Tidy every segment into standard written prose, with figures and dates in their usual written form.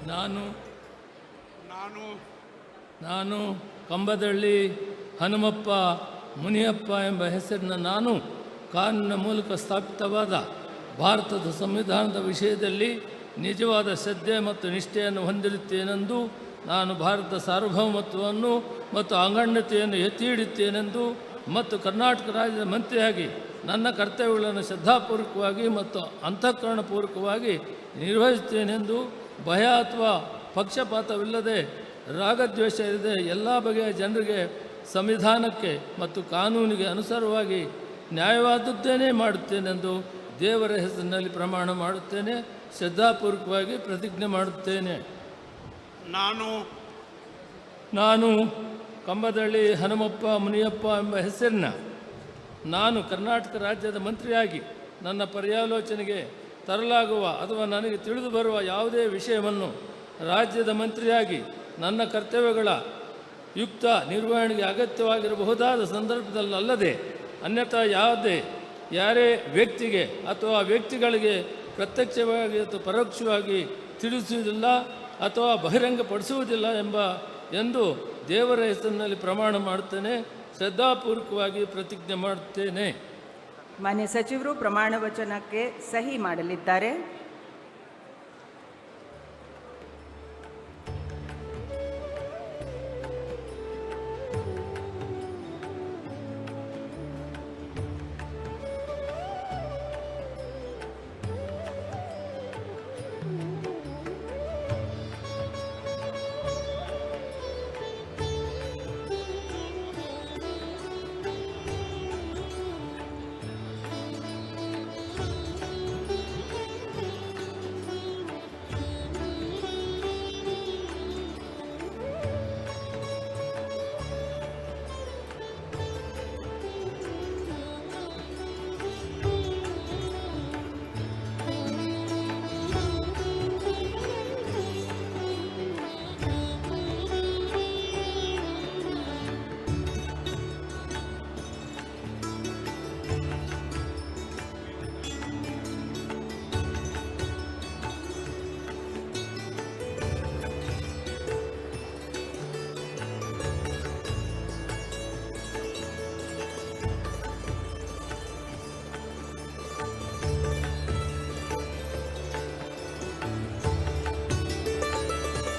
ನಾನು ನಾನು ನಾನು ಕಂಬದಳ್ಳಿ ಹನುಮಪ್ಪ ಮುನಿಯಪ್ಪ ಎಂಬ ಹೆಸರಿನ ನಾನು ಕಾನೂನಿನ ಮೂಲಕ ಸ್ಥಾಪಿತವಾದ ಭಾರತದ ಸಂವಿಧಾನದ ವಿಷಯದಲ್ಲಿ ನಿಜವಾದ ಶ್ರದ್ಧೆ ಮತ್ತು ನಿಷ್ಠೆಯನ್ನು ಹೊಂದಿರುತ್ತೇನೆಂದು, ನಾನು ಭಾರತದ ಸಾರ್ವಭೌಮತ್ವವನ್ನು ಮತ್ತು ಅಖಂಡತೆಯನ್ನು ಎತ್ತಿ ಹಿಡಿಯುತ್ತೇನೆಂದು ಮತ್ತು ಕರ್ನಾಟಕ ರಾಜ್ಯದ ಮಂತ್ರಿಯಾಗಿ ನನ್ನ ಕರ್ತವ್ಯಗಳನ್ನು ಶ್ರದ್ಧಾಪೂರ್ವಕವಾಗಿ ಮತ್ತು ಅಂತಃಕರಣಪೂರ್ವಕವಾಗಿ ನಿರ್ವಹಿಸುತ್ತೇನೆಂದು, ಭಯ ಅಥವಾ ಪಕ್ಷಪಾತವಿಲ್ಲದೆ ರಾಗದ್ವೇಷ ಇಲ್ಲದೆ ಎಲ್ಲ ಬಗೆಯ ಜನರಿಗೆ ಸಂವಿಧಾನಕ್ಕೆ ಮತ್ತು ಕಾನೂನಿಗೆ ಅನುಸಾರವಾಗಿ ನ್ಯಾಯವಾದದ್ದೇನೇ ಮಾಡುತ್ತೇನೆಂದು ದೇವರ ಹೆಸರಿನಲ್ಲಿ ಪ್ರಮಾಣ ಮಾಡುತ್ತೇನೆ. ಶ್ರದ್ಧಾಪೂರ್ವಕವಾಗಿ ಪ್ರತಿಜ್ಞೆ ಮಾಡುತ್ತೇನೆ. ನಾನು ಕಂಬದಳ್ಳಿ ಹನುಮಪ್ಪ ಮುನಿಯಪ್ಪ ಎಂಬ ಹೆಸರಿನ ನಾನು ಕರ್ನಾಟಕ ರಾಜ್ಯದ ಮಂತ್ರಿಯಾಗಿ ನನ್ನ ಪರ್ಯಾಲೋಚನೆಗೆ ತರಲಾಗುವ ಅಥವಾ ನನಗೆ ತಿಳಿದು ಬರುವ ಯಾವುದೇ ವಿಷಯವನ್ನು ರಾಜ್ಯದ ಮಂತ್ರಿಯಾಗಿ ನನ್ನ ಕರ್ತವ್ಯಗಳ ಯುಕ್ತ ನಿರ್ವಹಣೆಗೆ ಅಗತ್ಯವಾಗಿರಬಹುದಾದ ಸಂದರ್ಭದಲ್ಲದೆ ಅನ್ಯಥಾ ಯಾರೇ ವ್ಯಕ್ತಿಗೆ ಅಥವಾ ವ್ಯಕ್ತಿಗಳಿಗೆ ಪ್ರತ್ಯಕ್ಷವಾಗಿ ಅಥವಾ ಪರೋಕ್ಷವಾಗಿ ತಿಳಿಸುವುದಿಲ್ಲ ಅಥವಾ ಬಹಿರಂಗಪಡಿಸುವುದಿಲ್ಲ ಎಂದು ದೇವರ ಹೆಸರಿನಲ್ಲಿ ಪ್ರಮಾಣ ಮಾಡುತ್ತೇನೆ. ಶ್ರದ್ಧಾಪೂರ್ವಕವಾಗಿ ಪ್ರತಿಜ್ಞೆ ಮಾಡುತ್ತೇನೆ. ಮಾನ್ಯ ಸಚಿವರು ಪ್ರಮಾಣ ವಚನಕ್ಕೆ ಸಹಿ ಮಾಡಲಿದ್ದಾರೆ.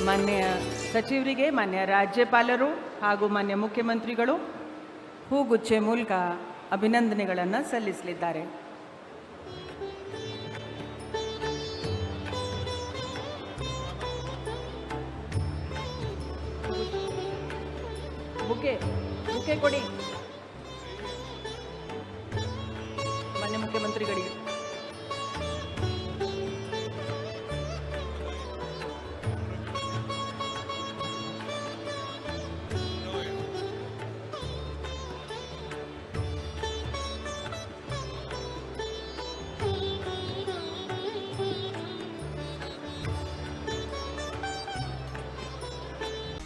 ಮಾನ್ಯ ಸಚಿವರಿಗೆ ಮಾನ್ಯ ರಾಜ್ಯಪಾಲರು ಹಾಗೂ ಮಾನ್ಯ ಮುಖ್ಯಮಂತ್ರಿಗಳು ಹೂಗುಚ್ಚೆ ಮೂಲಕ ಅಭಿನಂದನೆಗಳನ್ನು ಸಲ್ಲಿಸಲಿದ್ದಾರೆ. ಬುಕ್ಕೆ ಕೊಡಿ ಮಾನ್ಯ ಮುಖ್ಯಮಂತ್ರಿಗಳಿಗೆ.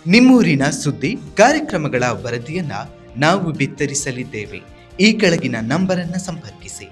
ನಿಮ್ಮೂರಿನ ಸುದ್ದಿ ಕಾರ್ಯಕ್ರಮಗಳ ವರದಿಯನ್ನ ನಾವು ಬಿತ್ತರಿಸಲಿದ್ದೇವೆ. ಈ ಕೆಳಗಿನ ನಂಬರನ್ನು ಸಂಪರ್ಕಿಸಿ.